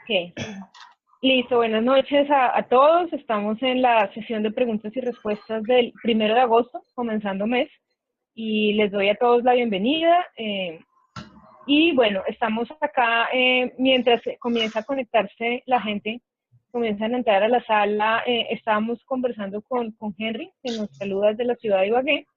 Ok, listo. Buenas noches a todos. Estamos en la sesión de preguntas y respuestas del 1 de agosto, comenzando mes, y les doy a todos la bienvenida. Y bueno, estamos acá mientras comienza a conectarse la gente, comienzan a entrar a la sala. Estábamos conversando con Henry, que nos saluda desde la ciudad de Ibagué,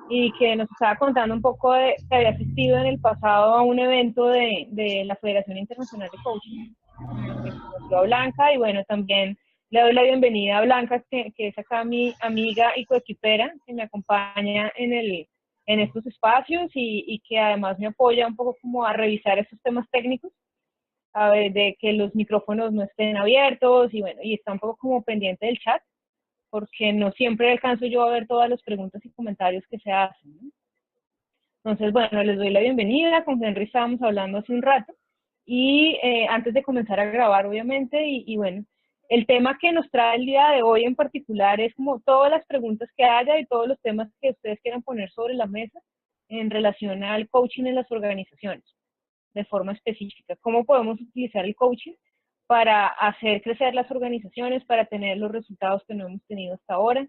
y que nos estaba contando un poco de que había asistido en el pasado a un evento de la Federación Internacional de Coaching, en el que conoció a Blanca. Y bueno, también le doy la bienvenida a Blanca, que es acá mi amiga y coequipera, que me acompaña en estos espacios y que además me apoya un poco como a revisar estos temas técnicos, a ver, de que los micrófonos no estén abiertos, y bueno, y está un poco como pendiente del chat, porque no siempre alcanzo yo a ver todas las preguntas y comentarios que se hacen, ¿no? Entonces, bueno, les doy la bienvenida. Con Henry estábamos hablando hace un rato, y antes de comenzar a grabar, obviamente, y bueno, el tema que nos trae el día de hoy en particular es como todas las preguntas que haya y todos los temas que ustedes quieran poner sobre la mesa en relación al coaching en las organizaciones, de forma específica. ¿Cómo podemos utilizar el coaching para hacer crecer las organizaciones, para tener los resultados que no hemos tenido hasta ahora?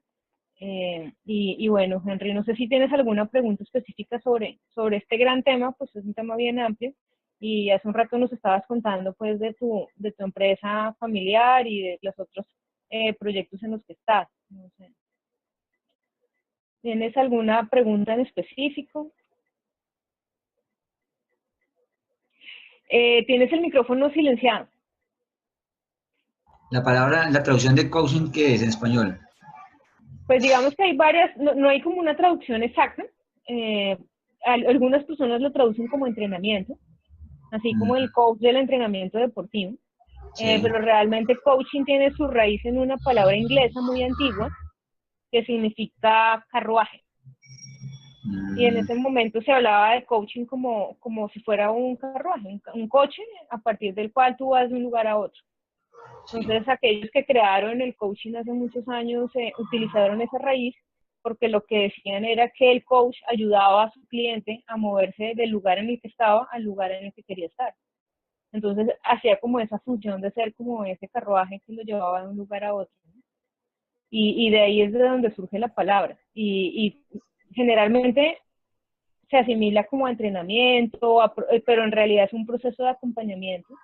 Y bueno, Henry, no sé si tienes alguna pregunta específica sobre este gran tema. Pues es un tema bien amplio, y hace un rato nos estabas contando pues de tu empresa familiar y de los otros proyectos en los que estás. No sé. ¿Tienes alguna pregunta en específico? Tienes el micrófono silenciado. La palabra, la traducción de coaching, ¿qué es en español? Pues digamos que hay varias, no hay como una traducción exacta. Algunas personas lo traducen como entrenamiento, así como el coach del entrenamiento deportivo. Sí. Pero realmente coaching tiene su raíz en una palabra inglesa muy antigua que significa carruaje. Y en ese momento se hablaba de coaching como si fuera un carruaje, un coche a partir del cual tú vas de un lugar a otro. Entonces, aquellos que crearon el coaching hace muchos años utilizaron esa raíz, porque lo que decían era que el coach ayudaba a su cliente a moverse del lugar en el que estaba al lugar en el que quería estar. Entonces, hacía como esa función de ser como ese carruaje que lo llevaba de un lugar a otro, ¿no? Y de ahí es de donde surge la palabra. Y generalmente se asimila como a entrenamiento, pero en realidad es un proceso de acompañamiento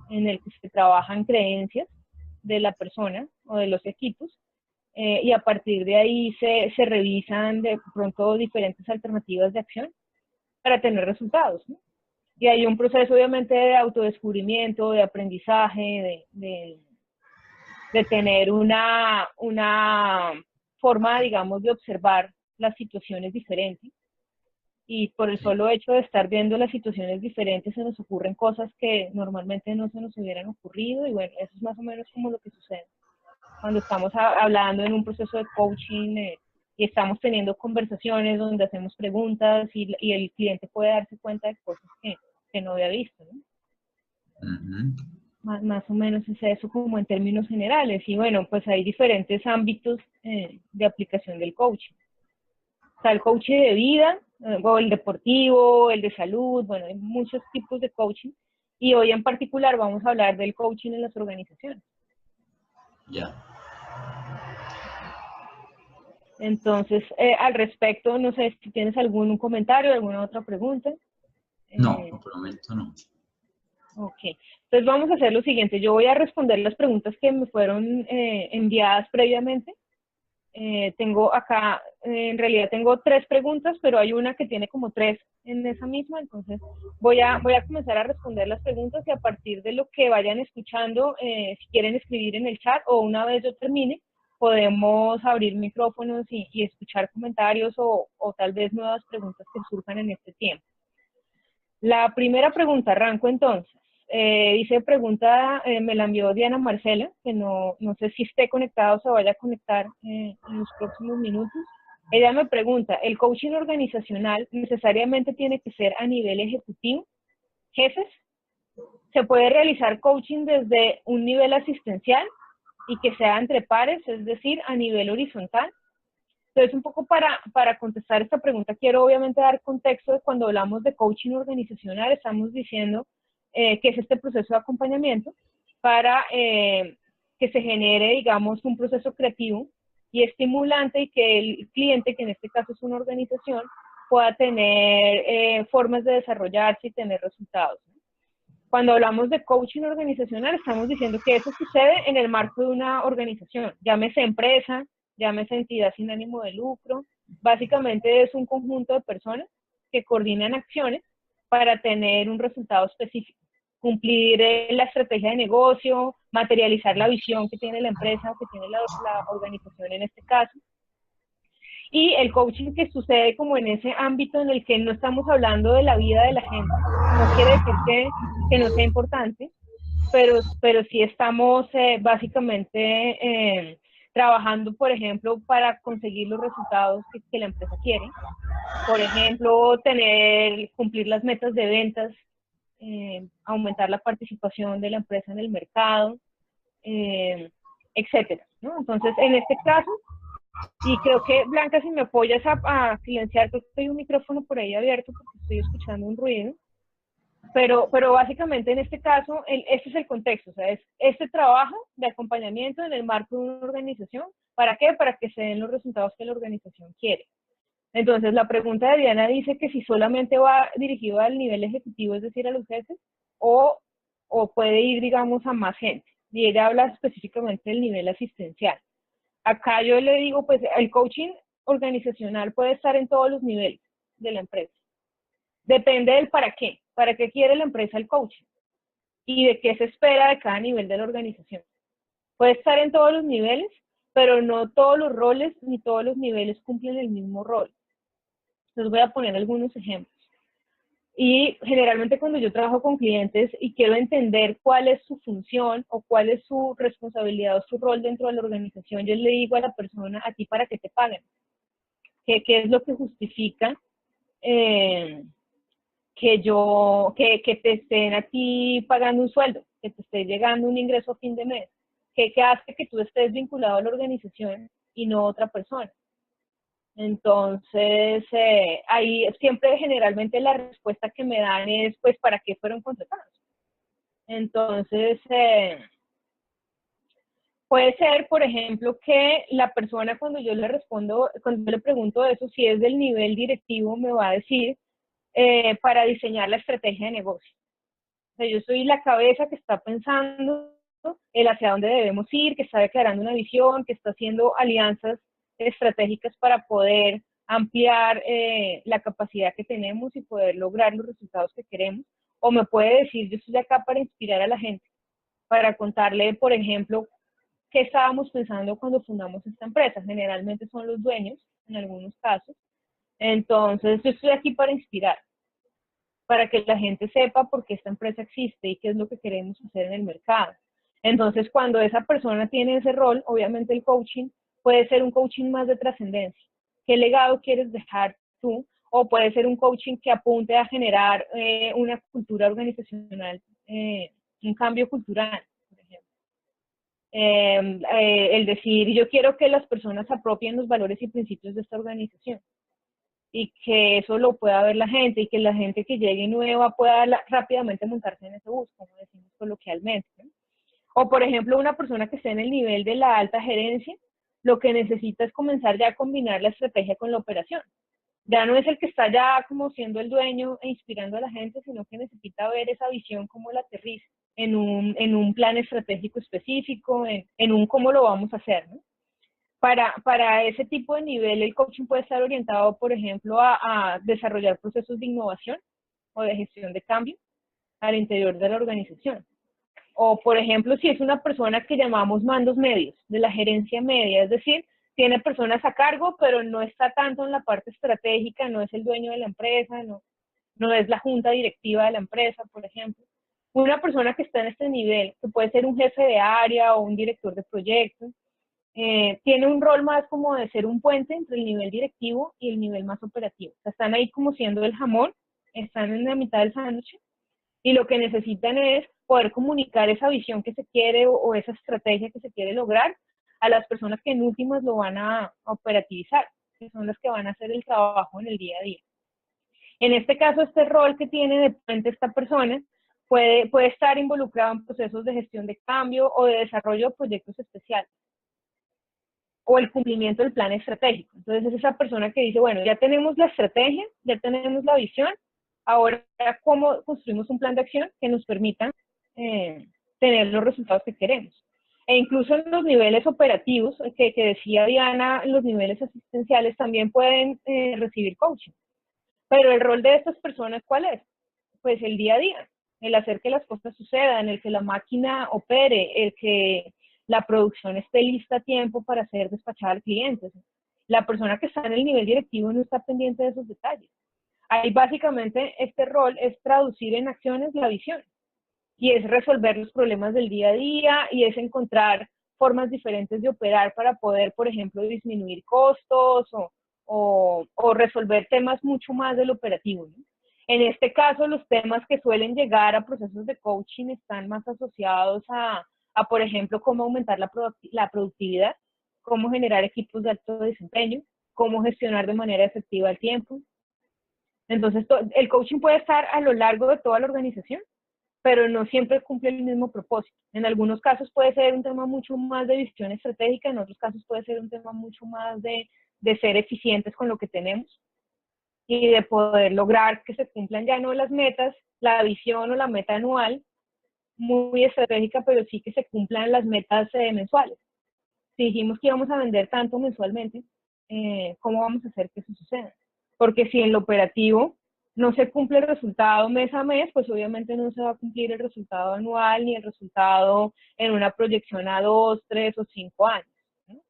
en el que se trabajan creencias de la persona o de los equipos, y a partir de ahí se revisan de pronto diferentes alternativas de acción para tener resultados, ¿no? Y hay un proceso obviamente de autodescubrimiento, de aprendizaje, de tener una forma, digamos, de observar las situaciones diferentes. Y por el solo hecho de estar viendo las situaciones diferentes se nos ocurren cosas que normalmente no se nos hubieran ocurrido. Y bueno, eso es más o menos como lo que sucede cuando estamos hablando en un proceso de coaching, y estamos teniendo conversaciones donde hacemos preguntas, y el cliente puede darse cuenta de cosas que no había visto, ¿no? Más o menos es eso como en términos generales. Y bueno, pues hay diferentes ámbitos de aplicación del coaching. Está el coaching de vida, o el deportivo, el de salud. Bueno, hay muchos tipos de coaching, y hoy en particular vamos a hablar del coaching en las organizaciones. Ya. Entonces, al respecto, no sé si tienes algún comentario, alguna otra pregunta. No, por el momento no. Ok, entonces vamos a hacer lo siguiente. Yo voy a responder las preguntas que me fueron enviadas previamente. Tengo acá, en realidad tengo 3 preguntas, pero hay una que tiene como 3 en esa misma. Entonces voy a comenzar a responder las preguntas, y a partir de lo que vayan escuchando, si quieren escribir en el chat, o una vez yo termine, podemos abrir micrófonos y escuchar comentarios, o tal vez nuevas preguntas que surjan en este tiempo. La primera pregunta, arranco entonces. Dice pregunta, me la envió Diana Marcela, que no sé si esté conectada o se vaya a conectar en los próximos minutos. Ella me pregunta, ¿el coaching organizacional necesariamente tiene que ser a nivel ejecutivo? ¿Jefes? ¿Se puede realizar coaching desde un nivel asistencial y que sea entre pares, es decir, a nivel horizontal? Entonces, un poco para contestar esta pregunta, quiero obviamente dar contexto de cuando hablamos de coaching organizacional. Estamos diciendo que es este proceso de acompañamiento para que se genere, digamos, un proceso creativo y estimulante y que el cliente, que en este caso es una organización, pueda tener formas de desarrollarse y tener resultados. Cuando hablamos de coaching organizacional, estamos diciendo que eso sucede en el marco de una organización, llámese empresa, llámese entidad sin ánimo de lucro. Básicamente es un conjunto de personas que coordinan acciones para tener un resultado específico, cumplir la estrategia de negocio, materializar la visión que tiene la empresa o que tiene la organización en este caso. Y el coaching que sucede como en ese ámbito en el que no estamos hablando de la vida de la gente, no quiere decir que no sea importante, pero sí estamos básicamente trabajando, por ejemplo, para conseguir los resultados que la empresa quiere. Por ejemplo, cumplir las metas de ventas, aumentar la participación de la empresa en el mercado, etcétera, ¿no? Entonces, en este caso, y creo que, Blanca, si me apoyas a silenciar, creo que hay un micrófono por ahí abierto porque estoy escuchando un ruido. Pero básicamente en este caso, ese es el contexto, o sea, es este trabajo de acompañamiento en el marco de una organización. ¿Para qué? Para que se den los resultados que la organización quiere. Entonces, la pregunta de Diana dice que si solamente va dirigido al nivel ejecutivo, es decir, a los jefes, o puede ir, digamos, a más gente. Y ella habla específicamente del nivel asistencial. Acá yo le digo, pues, el coaching organizacional puede estar en todos los niveles de la empresa. Depende del para qué. ¿Para qué quiere la empresa el coaching? Y de qué se espera de cada nivel de la organización. Puede estar en todos los niveles, pero no todos los roles ni todos los niveles cumplen el mismo rol. Les voy a poner algunos ejemplos. Y generalmente cuando yo trabajo con clientes y quiero entender cuál es su función o cuál es su responsabilidad o su rol dentro de la organización, yo le digo a la persona, ¿a ti para qué te pagan? ¿Qué es lo que justifica que te estén a ti pagando un sueldo, que te esté llegando un ingreso a fin de mes? ¿Qué hace que tú estés vinculado a la organización y no a otra persona? Entonces, ahí siempre generalmente la respuesta que me dan es, pues, ¿para qué fueron contratados? Entonces, puede ser, por ejemplo, que la persona cuando yo le respondo, cuando yo le pregunto eso, si es del nivel directivo, me va a decir para diseñar la estrategia de negocio. O sea, yo soy la cabeza que está pensando el hacia dónde debemos ir, que está declarando una visión, que está haciendo alianzas estratégicas para poder ampliar la capacidad que tenemos y poder lograr los resultados que queremos. O me puede decir, yo estoy acá para inspirar a la gente, para contarle, por ejemplo, qué estábamos pensando cuando fundamos esta empresa. Generalmente son los dueños, en algunos casos. Entonces, yo estoy aquí para inspirar, para que la gente sepa por qué esta empresa existe y qué es lo que queremos hacer en el mercado. Entonces, cuando esa persona tiene ese rol, obviamente el coaching puede ser un coaching más de trascendencia. ¿Qué legado quieres dejar tú? O puede ser un coaching que apunte a generar una cultura organizacional, un cambio cultural, por ejemplo. El decir, yo quiero que las personas apropien los valores y principios de esta organización y que eso lo pueda ver la gente y que la gente que llegue nueva pueda rápidamente montarse en ese bus, como decimos coloquialmente, ¿no? O, por ejemplo, una persona que esté en el nivel de la alta gerencia, lo que necesita es comenzar ya a combinar la estrategia con la operación. Ya no es el que está ya como siendo el dueño e inspirando a la gente, sino que necesita ver esa visión como la aterriza en un plan estratégico específico, en un cómo lo vamos a hacer, ¿no? Para ese tipo de nivel, el coaching puede estar orientado, por ejemplo, a desarrollar procesos de innovación o de gestión de cambio al interior de la organización. O, por ejemplo, si es una persona que llamamos mandos medios, de la gerencia media, es decir, tiene personas a cargo, pero no está tanto en la parte estratégica, no es el dueño de la empresa, no es la junta directiva de la empresa, por ejemplo. Una persona que está en este nivel, que puede ser un jefe de área o un director de proyectos, tiene un rol más como de ser un puente entre el nivel directivo y el nivel más operativo. O sea, están ahí como siendo el jamón, están en la mitad del sándwich y lo que necesitan es poder comunicar esa visión que se quiere o esa estrategia que se quiere lograr a las personas que en últimas lo van a operativizar, que son las que van a hacer el trabajo en el día a día. En este caso, este rol que tiene de puente esta persona puede estar involucrado en procesos de gestión de cambio o de desarrollo de proyectos especiales, o el cumplimiento del plan estratégico. Entonces es esa persona que dice, bueno, ya tenemos la estrategia, ya tenemos la visión, ahora cómo construimos un plan de acción que nos permita tener los resultados que queremos. E incluso en los niveles operativos, que decía Diana, los niveles asistenciales también pueden recibir coaching. Pero el rol de estas personas, ¿cuál es? Pues el día a día, el hacer que las cosas sucedan, el que la máquina opere, el que la producción esté lista a tiempo para ser despachada al cliente. La persona que está en el nivel directivo no está pendiente de esos detalles. Ahí básicamente este rol es traducir en acciones la visión y es resolver los problemas del día a día y es encontrar formas diferentes de operar para poder, por ejemplo, disminuir costos o resolver temas mucho más del operativo, ¿no? En este caso, los temas que suelen llegar a procesos de coaching están más asociados a por ejemplo, cómo aumentar la productividad, cómo generar equipos de alto desempeño, cómo gestionar de manera efectiva el tiempo. Entonces, el coaching puede estar a lo largo de toda la organización, pero no siempre cumple el mismo propósito. En algunos casos puede ser un tema mucho más de visión estratégica, en otros casos puede ser un tema mucho más de ser eficientes con lo que tenemos y de poder lograr que se cumplan ya no las metas, la visión o la meta anual, muy estratégica, pero sí que se cumplan las metas mensuales. Si dijimos que íbamos a vender tanto mensualmente, ¿cómo vamos a hacer que eso suceda? Porque si en lo operativo no se cumple el resultado mes a mes, pues obviamente no se va a cumplir el resultado anual ni el resultado en una proyección a 2, 3 o 5 años, ¿no?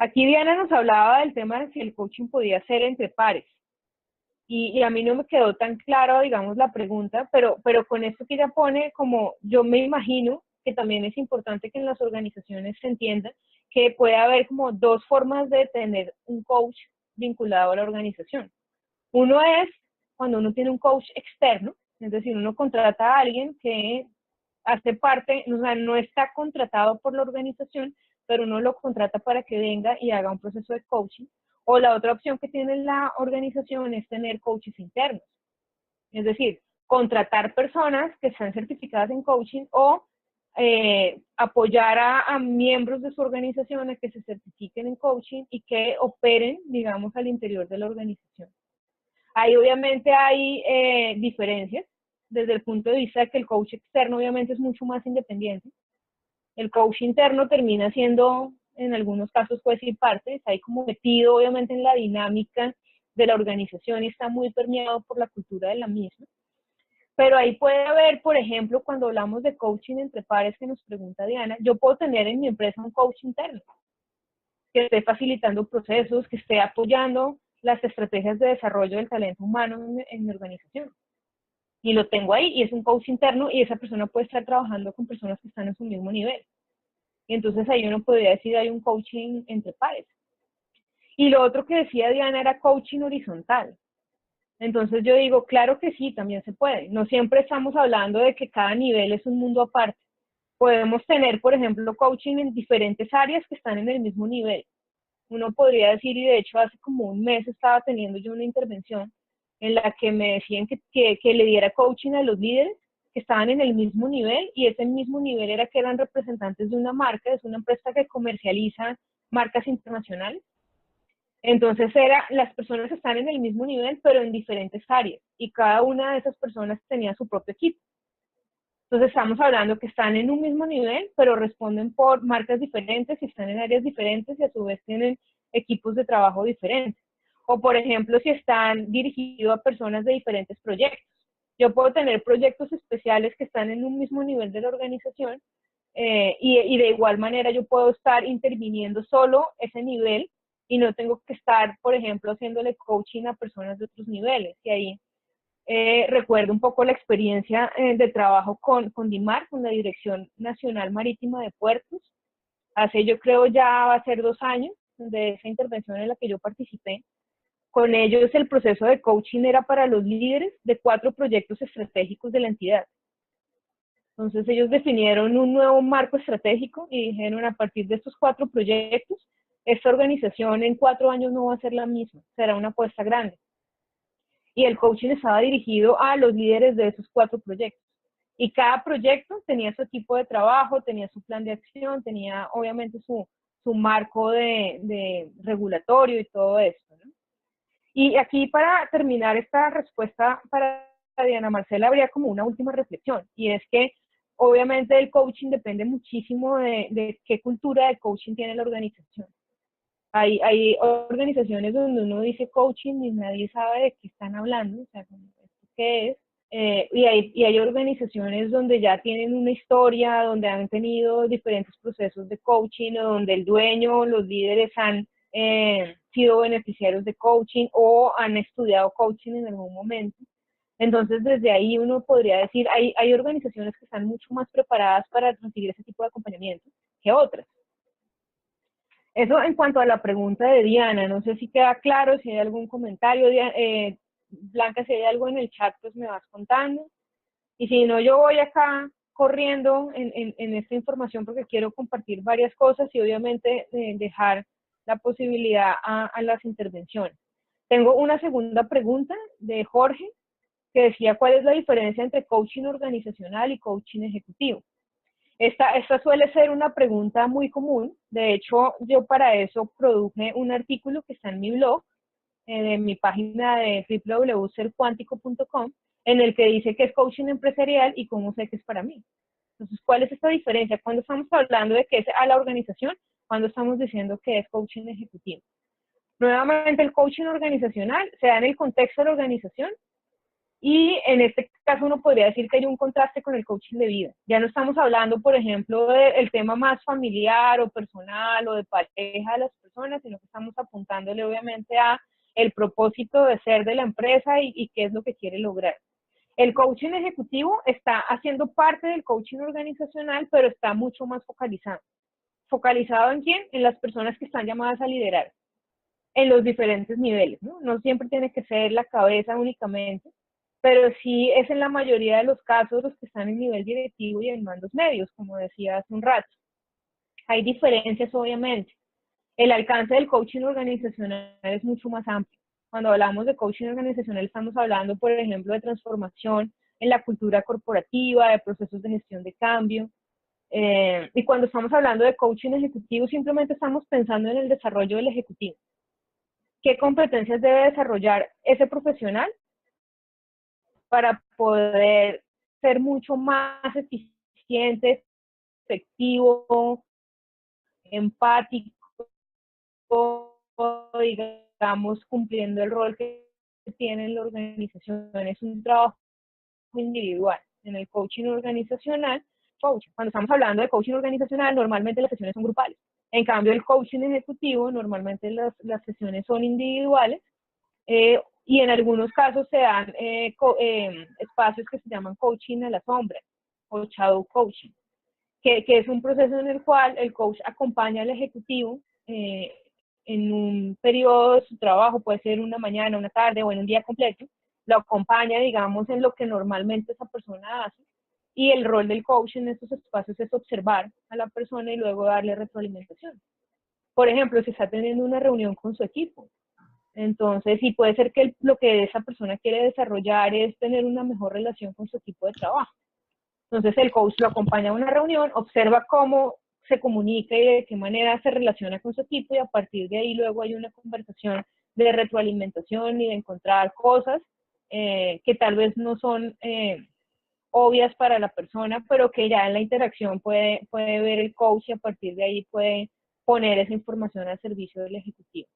Aquí Diana nos hablaba del tema de si el coaching podía ser entre pares. Y a mí no me quedó tan claro, digamos, la pregunta, pero con esto que ella pone, como yo me imagino que también es importante que en las organizaciones se entienda que puede haber como dos formas de tener un coach vinculado a la organización. Uno es cuando uno tiene un coach externo, es decir, uno contrata a alguien que hace parte, o sea, no está contratado por la organización, pero uno lo contrata para que venga y haga un proceso de coaching. O la otra opción que tiene la organización es tener coaches internos. Es decir, contratar personas que están certificadas en coaching o apoyar a miembros de su organización a que se certifiquen en coaching y que operen, digamos, al interior de la organización. Ahí obviamente hay diferencias desde el punto de vista de que el coach externo obviamente es mucho más independiente. El coach interno termina siendo, en algunos casos puede ser parte, está ahí como metido obviamente en la dinámica de la organización y está muy permeado por la cultura de la misma. Pero ahí puede haber, por ejemplo, cuando hablamos de coaching entre pares que nos pregunta Diana, yo puedo tener en mi empresa un coach interno que esté facilitando procesos, que esté apoyando las estrategias de desarrollo del talento humano en mi organización. Y lo tengo ahí y es un coach interno y esa persona puede estar trabajando con personas que están en su mismo nivel. Y entonces ahí uno podría decir hay un coaching entre pares. Y lo otro que decía Diana era coaching horizontal. Entonces yo digo, claro que sí, también se puede. No siempre estamos hablando de que cada nivel es un mundo aparte. Podemos tener, por ejemplo, coaching en diferentes áreas que están en el mismo nivel. Uno podría decir, y de hecho hace como un mes estaba teniendo yo una intervención en la que me decían que le diera coaching a los líderes que estaban en el mismo nivel, y ese mismo nivel era que eran representantes de una marca, es una empresa que comercializa marcas internacionales. Entonces las personas están en el mismo nivel, pero en diferentes áreas, y cada una de esas personas tenía su propio equipo. Entonces estamos hablando que están en un mismo nivel, pero responden por marcas diferentes y están en áreas diferentes y a su vez tienen equipos de trabajo diferentes. O por ejemplo, si están dirigidos a personas de diferentes proyectos. Yo puedo tener proyectos especiales que están en un mismo nivel de la organización y de igual manera yo puedo estar interviniendo solo ese nivel y no tengo que estar, por ejemplo, haciéndole coaching a personas de otros niveles. Y ahí recuerdo un poco la experiencia de trabajo con DIMAR, con la Dirección Nacional Marítima de Puertos. Hace, yo creo, ya va a ser 2 años de esa intervención en la que yo participé. Con ellos el proceso de coaching era para los líderes de 4 proyectos estratégicos de la entidad. Entonces ellos definieron un nuevo marco estratégico y dijeron, a partir de estos 4 proyectos, esta organización en 4 años no va a ser la misma, será una apuesta grande. Y el coaching estaba dirigido a los líderes de esos 4 proyectos. Y cada proyecto tenía su equipo de trabajo, tenía su plan de acción, tenía obviamente su marco de regulatorio y todo esto, ¿no? Y aquí, para terminar esta respuesta para Diana Marcela, habría como una última reflexión, y es que obviamente el coaching depende muchísimo de qué cultura de coaching tiene la organización. Hay organizaciones donde uno dice coaching y nadie sabe de qué están hablando, o sea, ¿qué es? Y hay organizaciones donde ya tienen una historia, donde han tenido diferentes procesos de coaching, donde el dueño, los líderes han sido beneficiarios de coaching o han estudiado coaching en algún momento. Entonces, desde ahí uno podría decir, hay organizaciones que están mucho más preparadas para recibir ese tipo de acompañamiento que otras. Eso en cuanto a la pregunta de Diana. No sé si queda claro, si hay algún comentario. Blanca, si hay algo en el chat, pues me vas contando. Y si no, yo voy acá corriendo en esta información porque quiero compartir varias cosas y obviamente dejar la posibilidad a las intervenciones. Tengo una segunda pregunta de Jorge, que decía cuál es la diferencia entre coaching organizacional y coaching ejecutivo. Esta suele ser una pregunta muy común. De hecho, yo para eso produje un artículo que está en mi blog, en mi página de www.sercuántico.com, en el que dice qué es coaching empresarial y cómo sé que es para mí. Entonces, ¿cuál es esta diferencia? Cuando estamos hablando de que es a la organización, cuando estamos diciendo que es coaching ejecutivo. Nuevamente, el coaching organizacional se da en el contexto de la organización, y en este caso uno podría decir que hay un contraste con el coaching de vida. Ya no estamos hablando, por ejemplo, del tema más familiar o personal o de pareja de las personas, sino que estamos apuntándole obviamente a el propósito de ser de la empresa y qué es lo que quiere lograr. El coaching ejecutivo está haciendo parte del coaching organizacional, pero está mucho más focalizado. ¿Focalizado en quién? En las personas que están llamadas a liderar en los diferentes niveles, ¿no? No siempre tiene que ser la cabeza únicamente, pero sí es en la mayoría de los casos los que están en nivel directivo y en mandos medios, como decía hace un rato. Hay diferencias, obviamente. El alcance del coaching organizacional es mucho más amplio. Cuando hablamos de coaching organizacional estamos hablando, por ejemplo, de transformación en la cultura corporativa, de procesos de gestión de cambio. Y cuando estamos hablando de coaching ejecutivo, simplemente estamos pensando en el desarrollo del ejecutivo. ¿Qué competencias debe desarrollar ese profesional para poder ser mucho más eficiente, efectivo, empático, digamos, cumpliendo el rol que tiene la organización? Es un trabajo individual. En el coaching organizacional, cuando estamos hablando de coaching organizacional, normalmente las sesiones son grupales. En cambio, el coaching ejecutivo, normalmente las sesiones son individuales, y en algunos casos se dan espacios que se llaman coaching a la sombra o shadow coaching, que es un proceso en el cual el coach acompaña al ejecutivo en un periodo de su trabajo, puede ser una mañana, una tarde o en un día completo, lo acompaña, digamos, en lo que normalmente esa persona hace, y el rol del coach en estos espacios es observar a la persona y luego darle retroalimentación. Por ejemplo, si está teniendo una reunión con su equipo, entonces sí puede ser que lo que esa persona quiere desarrollar es tener una mejor relación con su equipo de trabajo. Entonces el coach lo acompaña a una reunión, observa cómo se comunica y de qué manera se relaciona con su equipo, y a partir de ahí luego hay una conversación de retroalimentación y de encontrar cosas que tal vez no son obvias para la persona, pero que ya en la interacción puede ver el coach, y a partir de ahí puede poner esa información al servicio del ejecutivo.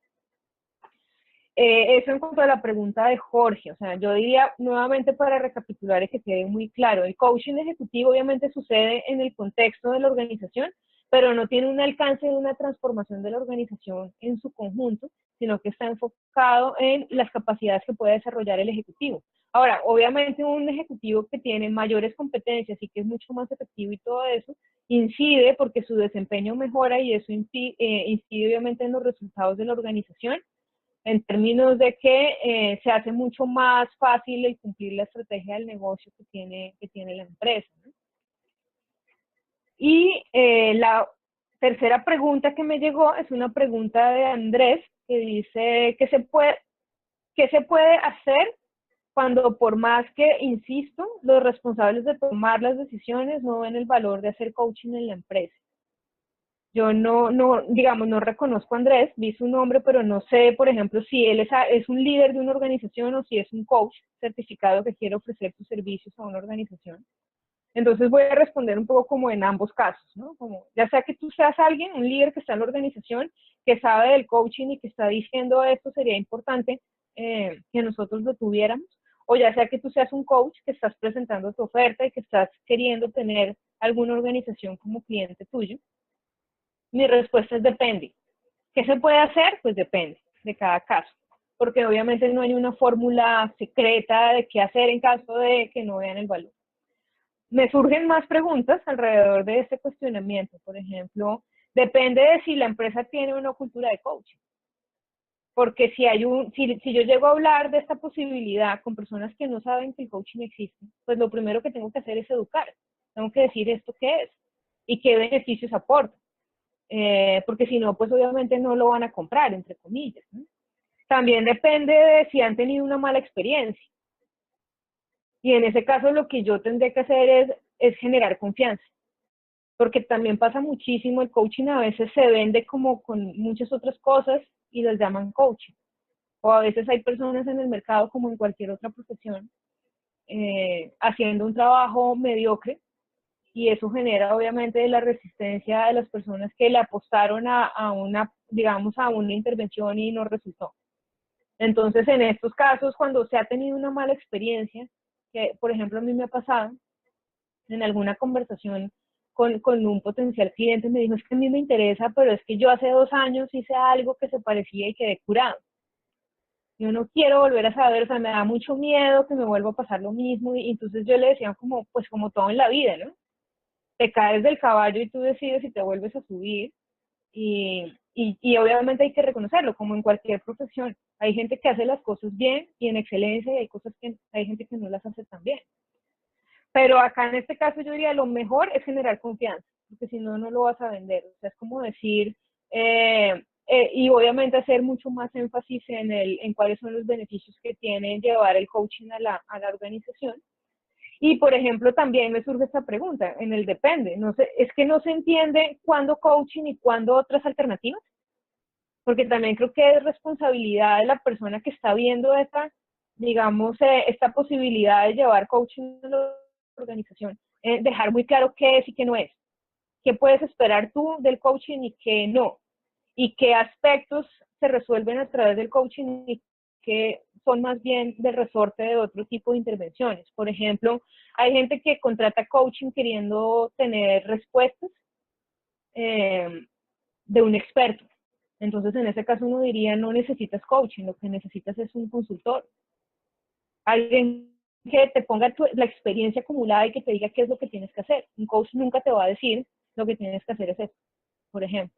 Eso en cuanto a la pregunta de Jorge. O sea, yo diría nuevamente, para recapitular y que quede muy claro, el coaching ejecutivo obviamente sucede en el contexto de la organización, pero no tiene un alcance de una transformación de la organización en su conjunto, sino que está enfocado en las capacidades que puede desarrollar el ejecutivo. Ahora, obviamente un ejecutivo que tiene mayores competencias y que es mucho más efectivo y todo eso, incide porque su desempeño mejora, y eso incide obviamente en los resultados de la organización, en términos de que se hace mucho más fácil el cumplir la estrategia del negocio que tiene la empresa, ¿no? Y la tercera pregunta que me llegó es una pregunta de Andrés, que dice, ¿qué se puede hacer cuando por más que insisto, los responsables de tomar las decisiones no ven el valor de hacer coaching en la empresa. Yo digamos, no reconozco a Andrés, vi su nombre, pero no sé, por ejemplo, si él es un líder de una organización o si es un coach certificado que quiere ofrecer sus servicios a una organización. Entonces voy a responder un poco como en ambos casos, ¿no? Como, ya sea que tú seas alguien, un líder que está en la organización, que sabe del coaching y que está diciendo esto sería importante que nosotros lo tuviéramos, o ya sea que tú seas un coach que estás presentando tu oferta y que estás queriendo tener alguna organización como cliente tuyo. Mi respuesta es depende. ¿Qué se puede hacer? Pues depende de cada caso, porque obviamente no hay una fórmula secreta de qué hacer en caso de que no vean el valor. Me surgen más preguntas alrededor de este cuestionamiento. Por ejemplo, depende de si la empresa tiene una cultura de coaching. Porque si yo llego a hablar de esta posibilidad con personas que no saben que el coaching existe, pues lo primero que tengo que hacer es educar. Tengo que decir esto qué es y qué beneficios aporta. Porque si no, pues obviamente no lo van a comprar, entre comillas, ¿no? También depende de si han tenido una mala experiencia. Y en ese caso lo que yo tendré que hacer es generar confianza. Porque también pasa muchísimo, el coaching a veces se vende como con muchas otras cosas y las llaman coaching. O a veces hay personas en el mercado, como en cualquier otra profesión, haciendo un trabajo mediocre, y eso genera obviamente la resistencia de las personas que le apostaron a una, digamos, a una intervención y no resultó. Entonces, en estos casos, cuando se ha tenido una mala experiencia, que por ejemplo a mí me ha pasado, en alguna conversación con un potencial cliente me dijo, es que a mí me interesa, pero es que yo hace 2 años hice algo que se parecía y quedé curado. Yo no quiero volver a saber, o sea, me da mucho miedo que me vuelva a pasar lo mismo, y entonces yo le decía como, pues como todo en la vida, ¿no? Te caes del caballo y tú decides si te vuelves a subir, y obviamente hay que reconocerlo, como en cualquier profesión. Hay gente que hace las cosas bien y en excelencia, y hay gente que no las hace tan bien. Pero acá en este caso yo diría lo mejor es generar confianza, porque si no, no lo vas a vender. O sea, es como decir, y obviamente hacer mucho más énfasis en cuáles son los beneficios que tiene llevar el coaching a la organización. Y, por ejemplo, también me surge esta pregunta, en el depende. No sé, es que no se entiende cuándo coaching y cuándo otras alternativas, porque también creo que es responsabilidad de la persona que está viendo digamos, esta posibilidad de llevar coaching a la organización, dejar muy claro qué es y qué no es, qué puedes esperar tú del coaching y qué no, y qué aspectos se resuelven a través del coaching y qué son más bien del resorte de otro tipo de intervenciones. Por ejemplo, hay gente que contrata coaching queriendo tener respuestas de un experto. Entonces, en ese caso uno diría, no necesitas coaching, lo que necesitas es un consultor. Alguien que te ponga la experiencia acumulada y que te diga qué es lo que tienes que hacer. Un coach nunca te va a decir lo que tienes que hacer es esto, por ejemplo.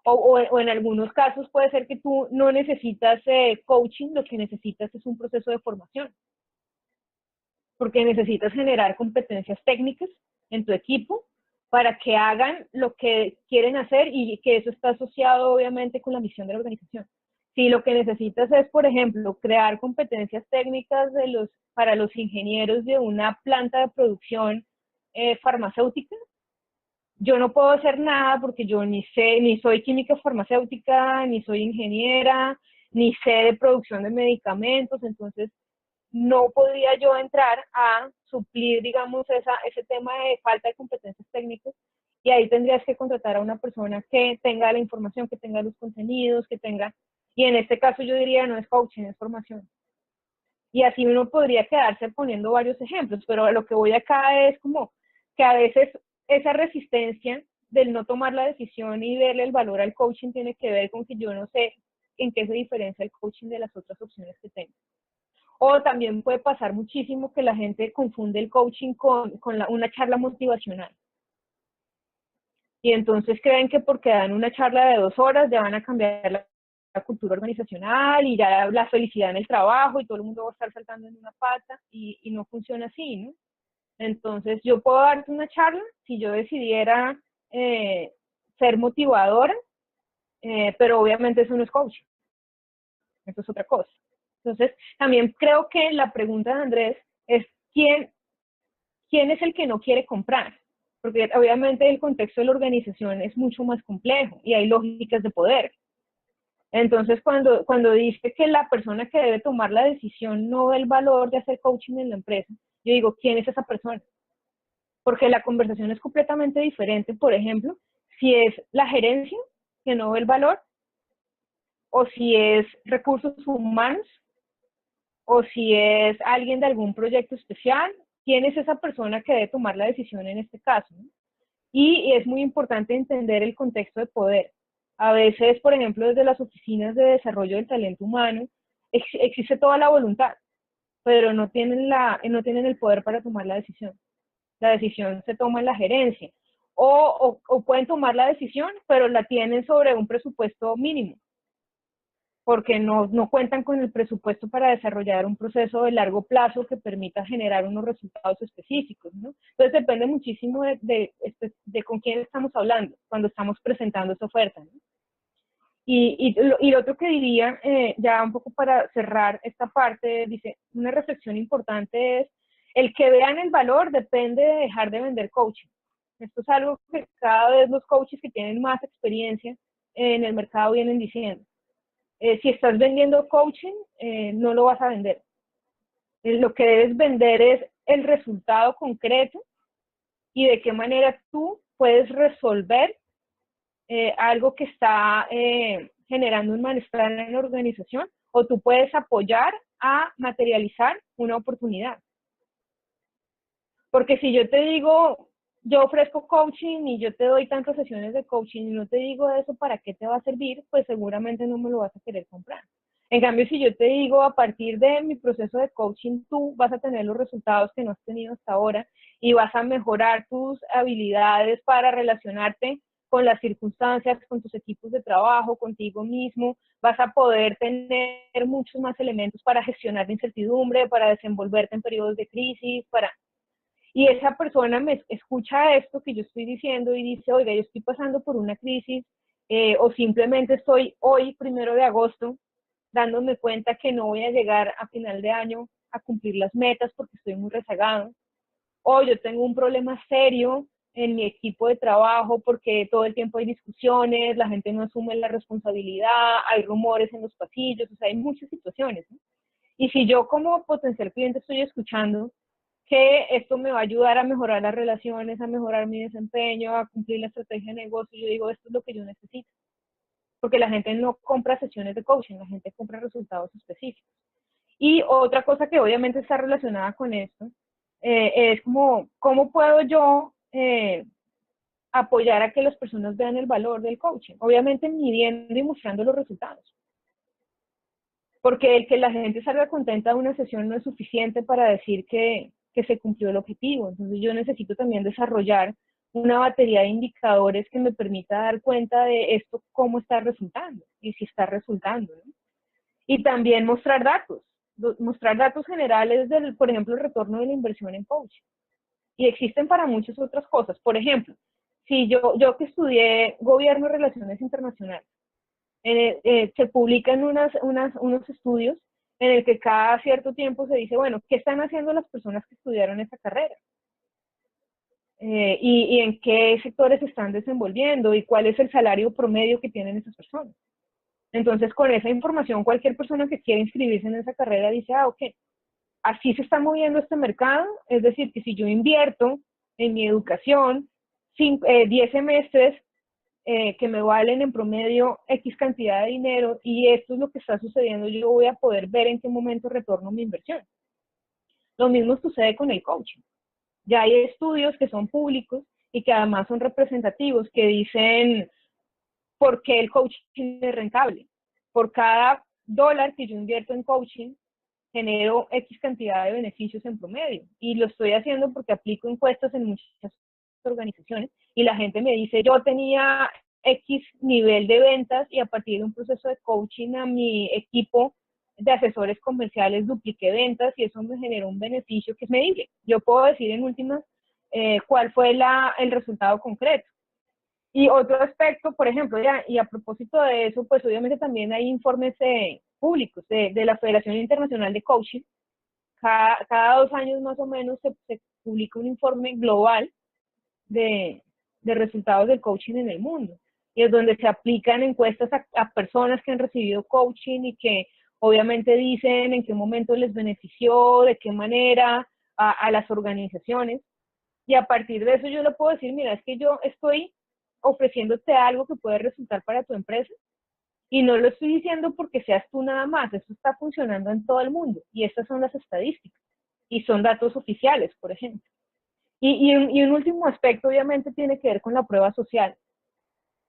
O en algunos casos puede ser que tú no necesitas coaching, lo que necesitas es un proceso de formación, porque necesitas generar competencias técnicas en tu equipo para que hagan lo que quieren hacer, y que eso está asociado obviamente con la misión de la organización. Si lo que necesitas es, por ejemplo, crear competencias técnicas para los ingenieros de una planta de producción farmacéutica, yo no puedo hacer nada porque yo ni soy química farmacéutica, ni soy ingeniera, ni sé de producción de medicamentos. Entonces no podría yo entrar a suplir, digamos, ese tema de falta de competencias técnicas, y ahí tendrías que contratar a una persona que tenga la información, que tenga los contenidos, y en este caso yo diría no es coaching, es formación. Y así uno podría quedarse poniendo varios ejemplos, pero a lo que voy acá es como que a veces esa resistencia del no tomar la decisión y verle el valor al coaching tiene que ver con que yo no sé en qué se diferencia el coaching de las otras opciones que tengo. O también puede pasar muchísimo que la gente confunde el coaching con una charla motivacional. Y entonces creen que porque dan una charla de 2 horas ya van a cambiar la cultura organizacional y ya la felicidad en el trabajo y todo el mundo va a estar saltando en una pata, y no funciona así, ¿no? Entonces yo puedo darte una charla si yo decidiera ser motivadora, pero obviamente eso no es coaching, eso es otra cosa. Entonces, también creo que la pregunta de Andrés es ¿quién es el que no quiere comprar? Porque obviamente el contexto de la organización es mucho más complejo y hay lógicas de poder. Entonces, cuando dice que la persona que debe tomar la decisión no ve el valor de hacer coaching en la empresa, yo digo, ¿quién es esa persona? Porque la conversación es completamente diferente, por ejemplo, si es la gerencia que no ve el valor, o si es recursos humanos, o si es alguien de algún proyecto especial, ¿quién es esa persona que debe tomar la decisión en este caso? ¿No? Y es muy importante entender el contexto de poder. A veces, por ejemplo, desde las oficinas de desarrollo del talento humano, existe toda la voluntad, pero no tienen el poder para tomar la decisión. La decisión se toma en la gerencia. O pueden tomar la decisión, pero la tienen sobre un presupuesto mínimo, porque no cuentan con el presupuesto para desarrollar un proceso de largo plazo que permita generar unos resultados específicos, ¿no? Entonces depende muchísimo de con quién estamos hablando cuando estamos presentando esa oferta, ¿no? Y lo otro que diría, ya un poco para cerrar esta parte, dice, una reflexión importante es, el que vean el valor depende de dejar de vender coaching. Esto es algo que cada vez los coaches que tienen más experiencia en el mercado vienen diciendo. Si estás vendiendo coaching, no lo vas a vender. Lo que debes vender es el resultado concreto y de qué manera tú puedes resolver algo que está generando un malestar en la organización, o tú puedes apoyar a materializar una oportunidad. Porque si yo te digo, yo ofrezco coaching y yo te doy tantas sesiones de coaching y no te digo eso, ¿para qué te va a servir? Pues seguramente no me lo vas a querer comprar. En cambio, si yo te digo, a partir de mi proceso de coaching, tú vas a tener los resultados que no has tenido hasta ahora y vas a mejorar tus habilidades para relacionarte con las circunstancias, con tus equipos de trabajo, contigo mismo, vas a poder tener muchos más elementos para gestionar la incertidumbre, para desenvolverte en periodos de crisis, y esa persona me escucha esto que yo estoy diciendo y dice, oiga, yo estoy pasando por una crisis, o simplemente estoy hoy, 1 de agosto, dándome cuenta que no voy a llegar a final de año a cumplir las metas porque estoy muy rezagado, o yo tengo un problema serio en mi equipo de trabajo porque todo el tiempo hay discusiones, la gente no asume la responsabilidad, hay rumores en los pasillos, o sea, hay muchas situaciones, ¿no? Y si yo como potencial cliente estoy escuchando que esto me va a ayudar a mejorar las relaciones, a mejorar mi desempeño, a cumplir la estrategia de negocio, yo digo, esto es lo que yo necesito. Porque la gente no compra sesiones de coaching, la gente compra resultados específicos. Y otra cosa que obviamente está relacionada con esto, es como, ¿cómo puedo yo apoyar a que las personas vean el valor del coaching? Obviamente midiendo y mostrando los resultados. Porque el que la gente salga contenta de una sesión no es suficiente para decir que se cumplió el objetivo. Entonces yo necesito también desarrollar una batería de indicadores que me permita dar cuenta de esto, cómo está resultando y si está resultando, ¿no? Y también mostrar datos generales del, por ejemplo, el retorno de la inversión en coaching. Y existen para muchas otras cosas. Por ejemplo, si yo que estudié gobierno y relaciones internacionales, se publican unos estudios en el que cada cierto tiempo se dice, bueno, ¿qué están haciendo las personas que estudiaron esa carrera? Y en qué sectores se están desenvolviendo y cuál es el salario promedio que tienen esas personas. Entonces, con esa información, cualquier persona que quiera inscribirse en esa carrera dice, ok, así se está moviendo este mercado, es decir, que si yo invierto en mi educación 10 semestres, que me valen en promedio X cantidad de dinero y esto es lo que está sucediendo, yo voy a poder ver en qué momento retorno mi inversión. Lo mismo sucede con el coaching. Ya hay estudios que son públicos y que además son representativos, que dicen por qué el coaching es rentable. Por cada dólar que yo invierto en coaching, genero X cantidad de beneficios en promedio. Y lo estoy haciendo porque aplico encuestas en muchas organizaciones y la gente me dice, yo tenía X nivel de ventas y a partir de un proceso de coaching a mi equipo de asesores comerciales dupliqué ventas y eso me generó un beneficio que es medible. Yo puedo decir en últimas cuál fue el resultado concreto. Y otro aspecto, por ejemplo, y a propósito de eso, pues obviamente también hay informes públicos de la Federación Internacional de Coaching. Cada 2 años más o menos se publica un informe global de resultados del coaching en el mundo. Y es donde se aplican encuestas a personas que han recibido coaching y que obviamente dicen en qué momento les benefició, de qué manera, a las organizaciones. Y a partir de eso yo le puedo decir, mira, es que yo estoy ofreciéndote algo que puede resultar para tu empresa. Y no lo estoy diciendo porque seas tú nada más, esto está funcionando en todo el mundo. Y estas son las estadísticas. Y son datos oficiales, por ejemplo. Y un último aspecto, obviamente, tiene que ver con la prueba social.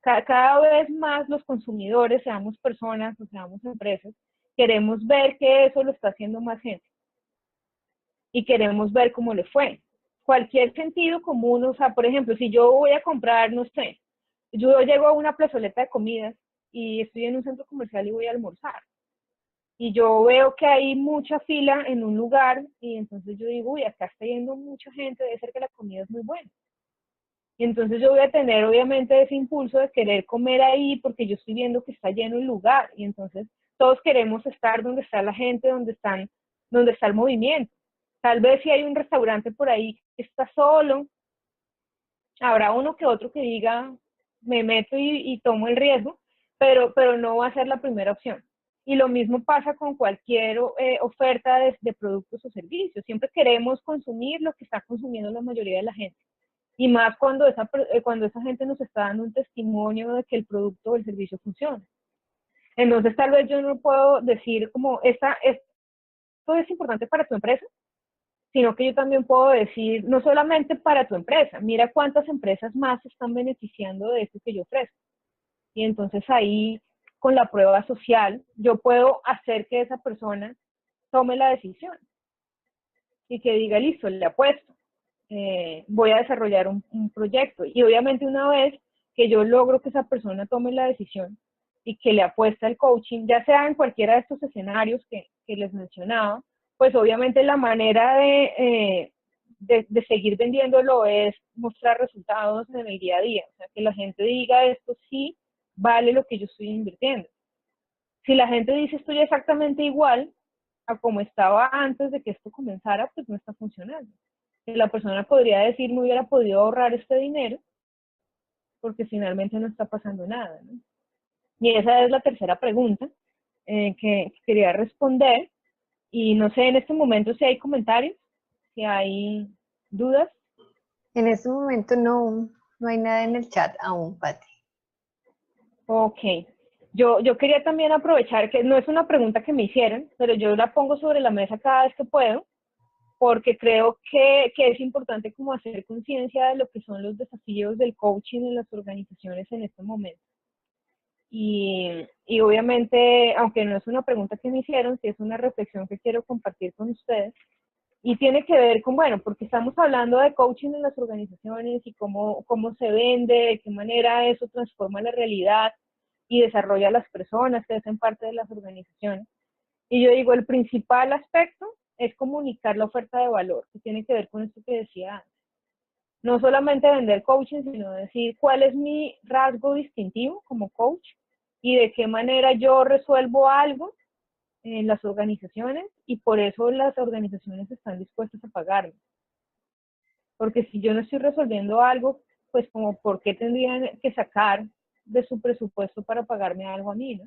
Cada vez más los consumidores, seamos personas o seamos empresas, queremos ver que eso lo está haciendo más gente. Y queremos ver cómo le fue. Cualquier sentido común, o sea, por ejemplo, si yo voy a comprar, no sé, yo llego a una plazoleta de comidas y estoy en un centro comercial y voy a almorzar. Y yo veo que hay mucha fila en un lugar y entonces yo digo, uy, acá está yendo mucha gente, debe ser que la comida es muy buena. Y entonces yo voy a tener obviamente ese impulso de querer comer ahí porque yo estoy viendo que está lleno el lugar. Y entonces todos queremos estar donde está la gente, donde está el movimiento. Tal vez si hay un restaurante por ahí que está solo, habrá uno que otro que diga, me meto y tomo el riesgo, pero no va a ser la primera opción. Y lo mismo pasa con cualquier oferta de productos o servicios. Siempre queremos consumir lo que está consumiendo la mayoría de la gente. Y más cuando esa gente nos está dando un testimonio de que el producto o el servicio funciona. Entonces, tal vez yo no puedo decir como, esto es importante para tu empresa, sino que yo también puedo decir, no solamente para tu empresa, mira cuántas empresas más se están beneficiando de esto que yo ofrezco. Y entonces ahí, con la prueba social, yo puedo hacer que esa persona tome la decisión y que diga, listo, le apuesto, voy a desarrollar un proyecto. Y obviamente una vez que yo logro que esa persona tome la decisión y que le apuesta el coaching, ya sea en cualquiera de estos escenarios que les mencionaba, pues obviamente la manera de seguir vendiéndolo es mostrar resultados en el día a día. O sea, que la gente diga, esto sí vale lo que yo estoy invirtiendo. Si la gente dice estoy exactamente igual a como estaba antes de que esto comenzara, pues no está funcionando. La persona podría decir, no hubiera podido ahorrar este dinero porque finalmente no está pasando nada, ¿no? Y esa es la tercera pregunta que quería responder. Y no sé en este momento si hay comentarios, si hay dudas. En este momento no hay nada en el chat aún, Pati. Ok. Yo quería también aprovechar que no es una pregunta que me hicieron, pero yo la pongo sobre la mesa cada vez que puedo, porque creo que es importante como hacer conciencia de lo que son los desafíos del coaching en las organizaciones en este momento. Y obviamente, aunque no es una pregunta que me hicieron, sí es una reflexión que quiero compartir con ustedes. Y tiene que ver con, bueno, porque estamos hablando de coaching en las organizaciones y cómo se vende, de qué manera eso transforma la realidad y desarrolla a las personas que hacen parte de las organizaciones. Y yo digo, el principal aspecto es comunicar la oferta de valor, que tiene que ver con esto que decía antes. No solamente vender coaching, sino decir cuál es mi rasgo distintivo como coach y de qué manera yo resuelvo algo en las organizaciones y por eso las organizaciones están dispuestas a pagarme. Porque si yo no estoy resolviendo algo, pues como por qué tendrían que sacar de su presupuesto para pagarme algo a mí, ¿no?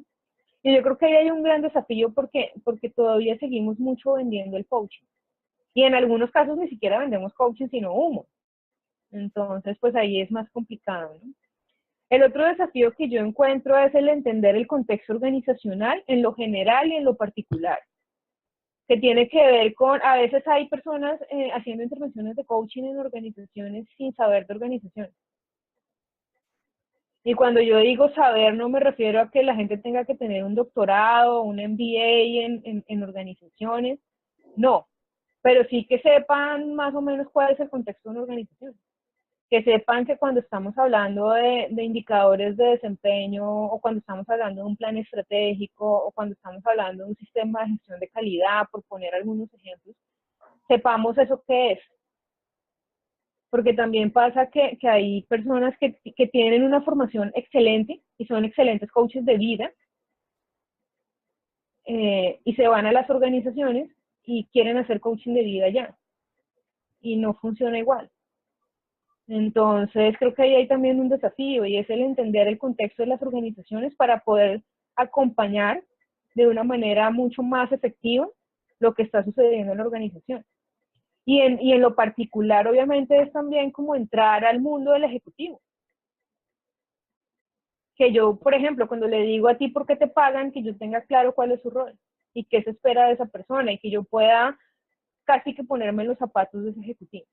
Y yo creo que ahí hay un gran desafío porque todavía seguimos mucho vendiendo el coaching. Y en algunos casos ni siquiera vendemos coaching, sino humo. Entonces, pues ahí es más complicado, ¿no? El otro desafío que yo encuentro es el entender el contexto organizacional en lo general y en lo particular, que tiene que ver con, a veces hay personas haciendo intervenciones de coaching en organizaciones sin saber de organización. Y cuando yo digo saber, no me refiero a que la gente tenga que tener un doctorado, un MBA en organizaciones, no, pero sí que sepan más o menos cuál es el contexto de una organización. Que sepan que cuando estamos hablando de indicadores de desempeño o cuando estamos hablando de un plan estratégico o cuando estamos hablando de un sistema de gestión de calidad, por poner algunos ejemplos, sepamos eso qué es. Porque también pasa que hay personas que tienen una formación excelente y son excelentes coaches de vida, y se van a las organizaciones y quieren hacer coaching de vida ya. Y no funciona igual. Entonces, creo que ahí hay también un desafío y es el entender el contexto de las organizaciones para poder acompañar de una manera mucho más efectiva lo que está sucediendo en la organización. Y en lo particular, obviamente, es también como entrar al mundo del ejecutivo. Que yo, por ejemplo, cuando le digo a ti por qué te pagan, que yo tenga claro cuál es su rol y qué se espera de esa persona y que yo pueda casi que ponerme en los zapatos de ese ejecutivo.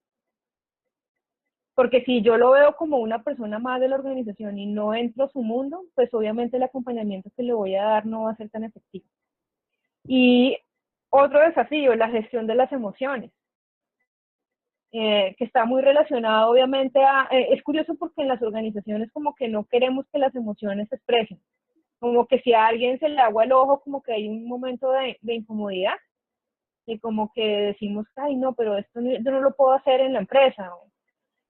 Porque si yo lo veo como una persona más de la organización y no entro a su mundo, pues obviamente el acompañamiento que le voy a dar no va a ser tan efectivo. Y otro desafío, la gestión de las emociones, que está muy relacionado obviamente a... es curioso porque en las organizaciones como que no queremos que las emociones se expresen. Como que si a alguien se le agua el ojo, como que hay un momento de incomodidad. Y como que decimos, ay no, pero esto yo no lo puedo hacer en la empresa.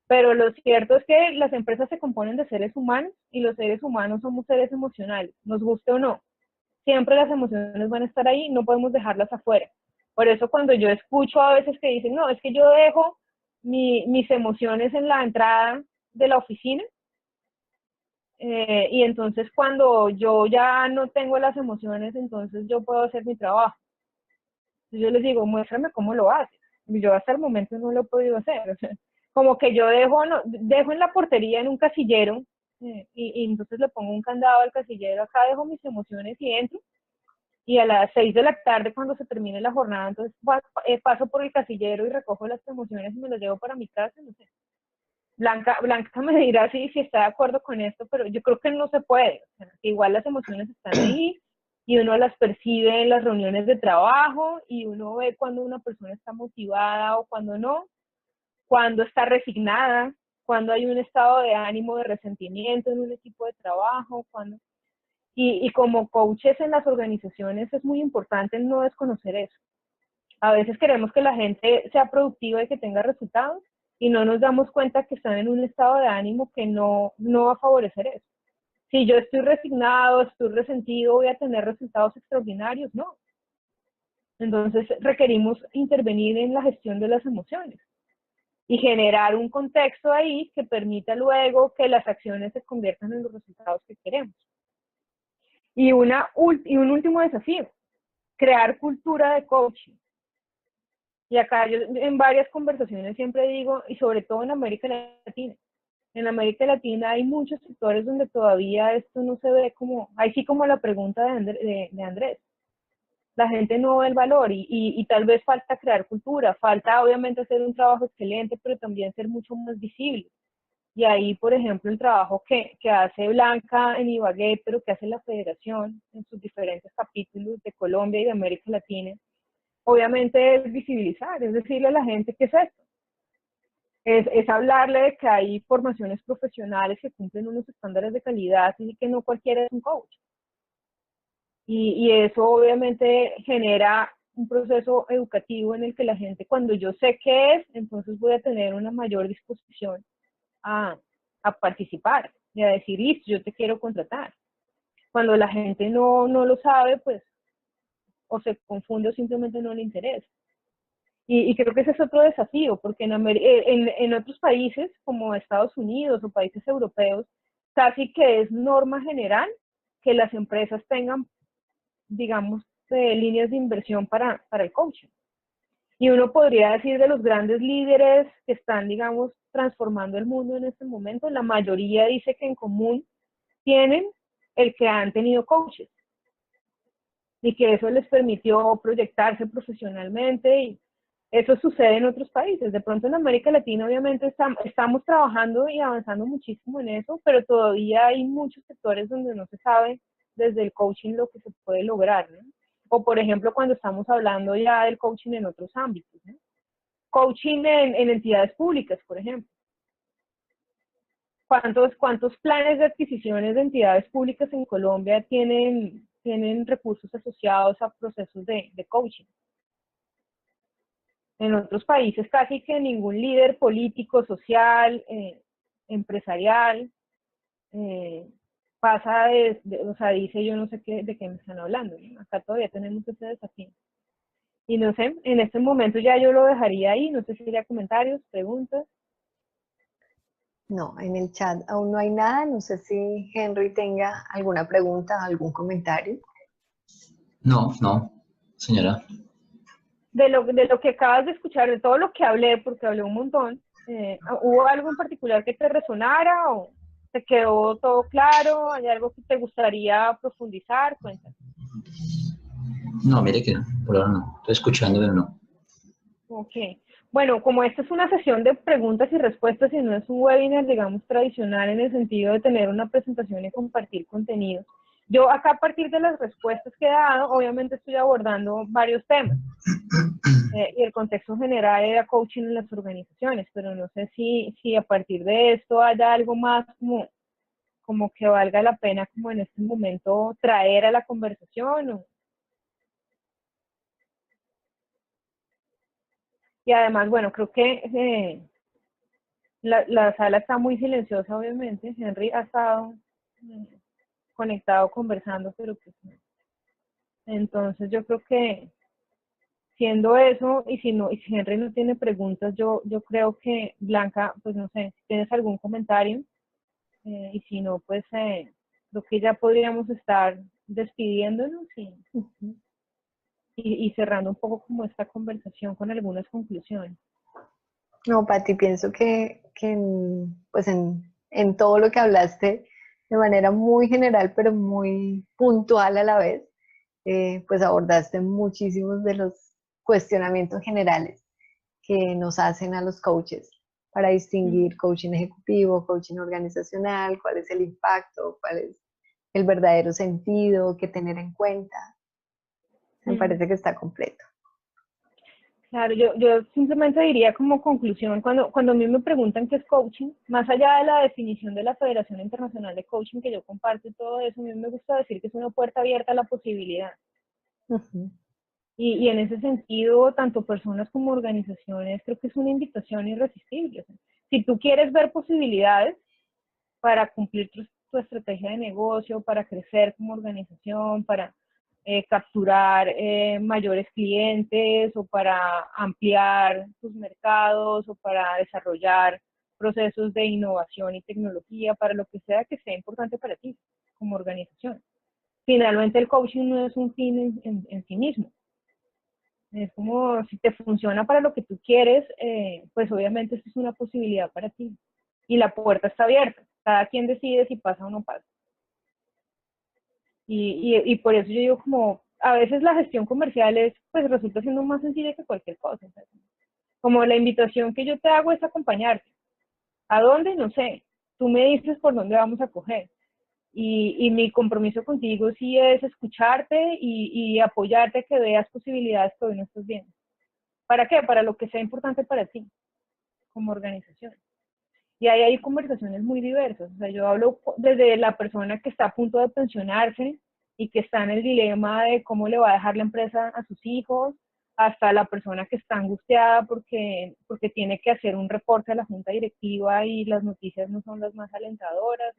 Pero lo cierto es que las empresas se componen de seres humanos y los seres humanos somos seres emocionales, nos guste o no. Siempre las emociones van a estar ahí, no podemos dejarlas afuera. Por eso cuando yo escucho a veces que dicen, no, es que yo dejo mis emociones en la entrada de la oficina y entonces cuando yo ya no tengo las emociones, entonces yo puedo hacer mi trabajo. Entonces yo les digo, muéstrame cómo lo haces. Yo hasta el momento no lo he podido hacer. O sea, como que yo dejo en la portería en un casillero y entonces le pongo un candado al casillero, acá dejo mis emociones y entro. Y a las 6 de la tarde, cuando se termine la jornada, entonces paso por el casillero y recojo las emociones y me las llevo para mi casa, no sé. Blanca me dirá si está de acuerdo con esto, pero yo creo que no se puede. O sea, igual las emociones están ahí y uno las percibe en las reuniones de trabajo y uno ve cuando una persona está motivada o cuando no, cuando está resignada, cuando hay un estado de ánimo de resentimiento en un equipo de trabajo, cuando... Y como coaches en las organizaciones es muy importante no desconocer eso. A veces queremos que la gente sea productiva y que tenga resultados y no nos damos cuenta que están en un estado de ánimo que no va a favorecer eso. Si yo estoy resignado, estoy resentido, voy a tener resultados extraordinarios, no. Entonces requerimos intervenir en la gestión de las emociones y generar un contexto ahí que permita luego que las acciones se conviertan en los resultados que queremos. Y un último desafío, crear cultura de coaching. Y acá yo en varias conversaciones siempre digo, y sobre todo en América Latina, en América Latina hay muchos sectores donde todavía esto no se ve como, ahí sí como la pregunta de Andrés. La gente no ve el valor y tal vez falta crear cultura, falta obviamente hacer un trabajo excelente, pero también ser mucho más visible. Y ahí, por ejemplo, el trabajo que hace Blanca en Ibagué, pero que hace la Federación en sus diferentes capítulos de Colombia y de América Latina, obviamente es visibilizar, es decirle a la gente qué es esto. Es hablarle de que hay formaciones profesionales que cumplen unos estándares de calidad y que no cualquiera es un coach. Y eso obviamente genera un proceso educativo en el que la gente, cuando yo sé qué es, entonces voy a tener una mayor disposición a participar y a decir, listo, yo te quiero contratar. Cuando la gente no lo sabe, pues, o se confunde o simplemente no le interesa. Y creo que ese es otro desafío, porque en otros países, como Estados Unidos o países europeos, casi que es norma general que las empresas tengan, digamos, líneas de inversión para el coaching. Y uno podría decir de los grandes líderes que están, digamos, transformando el mundo en este momento, la mayoría dice que en común tienen el que han tenido coaches y que eso les permitió proyectarse profesionalmente y eso sucede en otros países. De pronto en América Latina obviamente estamos trabajando y avanzando muchísimo en eso, pero todavía hay muchos sectores donde no se sabe desde el coaching lo que se puede lograr, ¿no? O por ejemplo cuando estamos hablando ya del coaching en otros ámbitos, ¿no? Coaching en entidades públicas, por ejemplo. ¿Cuántos planes de adquisiciones de entidades públicas en Colombia tienen recursos asociados a procesos de coaching? En otros países casi que ningún líder político, social, empresarial, pasa o sea, dice yo no sé qué, de qué me están hablando, ¿no? Acá todavía tenemos ese desafío. Y no sé, en este momento ya yo lo dejaría ahí, no sé si sería comentarios, preguntas. No, en el chat aún no hay nada. No sé si Henry tenga alguna pregunta, algún comentario. No, no, señora. De lo que acabas de escuchar, de todo lo que hablé, porque hablé un montón, ¿hubo algo en particular que te resonara o te quedó todo claro? ¿Hay algo que te gustaría profundizar? Cuéntame. No, mire que no, por ahora no. Estoy escuchando, pero no. Ok. Bueno, como esta es una sesión de preguntas y respuestas y no es un webinar, digamos, tradicional en el sentido de tener una presentación y compartir contenido, yo acá a partir de las respuestas que he dado, obviamente estoy abordando varios temas. Y el contexto general era coaching en las organizaciones, pero no sé si a partir de esto haya algo más como que valga la pena como en este momento traer a la conversación. Y además, bueno, creo que la sala está muy silenciosa, obviamente. Henry ha estado conectado conversando, pero pues no. Entonces yo creo que siendo eso, y si Henry no tiene preguntas, yo creo que Blanca, pues no sé, si tienes algún comentario, y si no, pues creo que ya podríamos estar despidiéndonos y cerrando un poco como esta conversación con algunas conclusiones. No, Pati, pienso que pues en todo lo que hablaste de manera muy general, pero muy puntual a la vez, pues abordaste muchísimos de los cuestionamientos generales que nos hacen a los coaches para distinguir coaching ejecutivo, coaching organizacional, cuál es el impacto, cuál es el verdadero sentido, qué tener en cuenta. Me parece que está completo. Claro, yo simplemente diría como conclusión, cuando a mí me preguntan qué es coaching, más allá de la definición de la Federación Internacional de Coaching que yo comparto y todo eso, a mí me gusta decir que es una puerta abierta a la posibilidad. Y en ese sentido, tanto personas como organizaciones, creo que es una invitación irresistible. O sea, si tú quieres ver posibilidades para cumplir tu estrategia de negocio, para crecer como organización, para capturar mayores clientes o para ampliar tus mercados o para desarrollar procesos de innovación y tecnología, para lo que sea importante para ti como organización. Finalmente el coaching no es un fin en sí mismo. Es como si te funciona para lo que tú quieres, pues obviamente esto es una posibilidad para ti. Y la puerta está abierta. Cada quien decide si pasa o no pasa. Y por eso yo digo como, a veces la gestión comercial pues resulta siendo más sencilla que cualquier cosa. ¿Sabes? Como la invitación que yo te hago es acompañarte. ¿A dónde? No sé. Tú me dices por dónde vamos a coger. Y mi compromiso contigo sí es escucharte y apoyarte a que veas posibilidades que hoy no estás viendo. ¿Para qué? Para lo que sea importante para ti como organización. Y ahí hay conversaciones muy diversas. O sea, yo hablo desde la persona que está a punto de pensionarse y que está en el dilema de cómo le va a dejar la empresa a sus hijos, hasta la persona que está angustiada porque tiene que hacer un reporte a la junta directiva y las noticias no son las más alentadoras.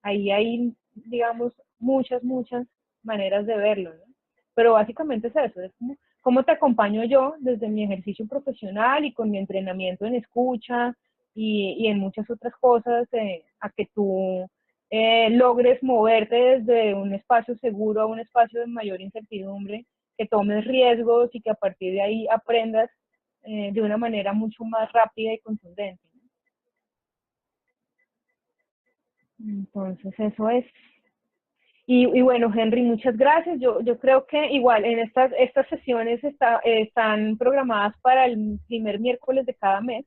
Ahí hay, digamos, muchas maneras de verlo, ¿no? Pero básicamente es eso, es como, cómo te acompaño yo desde mi ejercicio profesional y con mi entrenamiento en escucha y en muchas otras cosas, a que tú logres moverte desde un espacio seguro a un espacio de mayor incertidumbre, que tomes riesgos y que a partir de ahí aprendas de una manera mucho más rápida y contundente. Entonces eso es. Y bueno, Henry, muchas gracias. Yo creo que igual en estas sesiones están programadas para el primer miércoles de cada mes.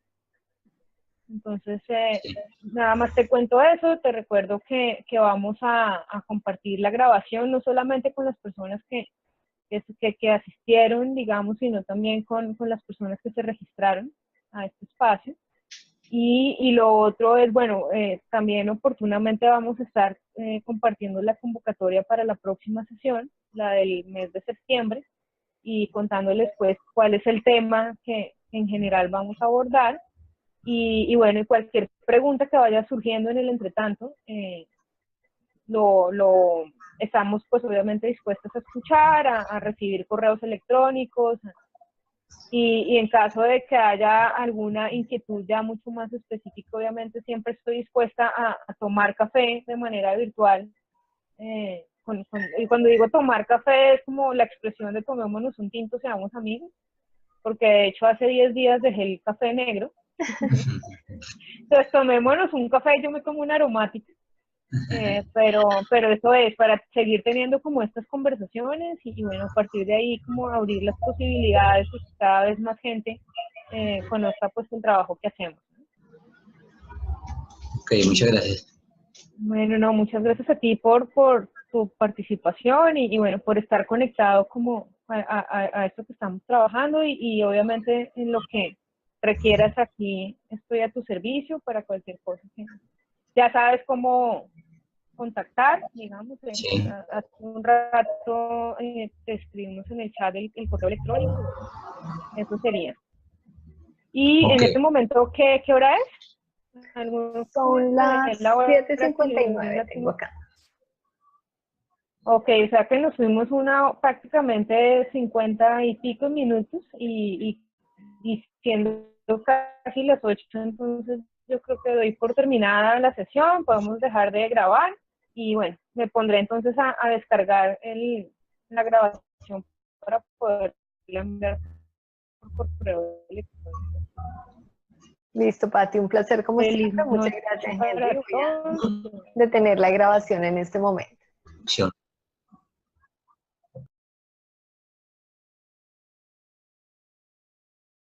Entonces, Sí. nada más te cuento eso. Te recuerdo que vamos a compartir la grabación, no solamente con las personas que asistieron, digamos, sino también con las personas que se registraron a este espacio. Y lo otro es, bueno, también oportunamente vamos a estar compartiendo la convocatoria para la próxima sesión, la del mes de septiembre, y contándoles pues cuál es el tema que en general vamos a abordar. Y bueno, y cualquier pregunta que vaya surgiendo en el entretanto, estamos pues obviamente dispuestos a escuchar, a recibir correos electrónicos, y en caso de que haya alguna inquietud ya mucho más específica, obviamente siempre estoy dispuesta a tomar café de manera virtual. Y cuando digo tomar café es como la expresión de tomémonos un tinto, seamos amigos, porque de hecho hace 10 días dejé el café negro. Entonces tomémonos un café, yo me tomo una aromática. Pero eso es para seguir teniendo como estas conversaciones y bueno, a partir de ahí como abrir las posibilidades y que cada vez más gente conozca pues el trabajo que hacemos. Ok, muchas gracias. Bueno, no, muchas gracias a ti por tu participación y bueno, por estar conectado como a esto que estamos trabajando y obviamente en lo que requieras aquí estoy a tu servicio para cualquier cosa. Ya sabes cómo contactar, digamos, Sí. hace un rato te escribimos en el chat el correo electrónico, eso sería. Y en Ok. este momento, ¿qué hora es? Son las La hora 7:59, tengo acá. Ok, o sea que nos fuimos prácticamente 50 y pico minutos y siendo casi las 8, entonces yo creo que doy por terminada la sesión, podemos dejar de grabar y bueno, me pondré entonces a descargar la grabación para poder enviar por correo electrónico. Listo, Pati, un placer como Feliz siempre. Muchas noche gracias, Henry. para Voy a todos. detener la grabación en este momento. Acción.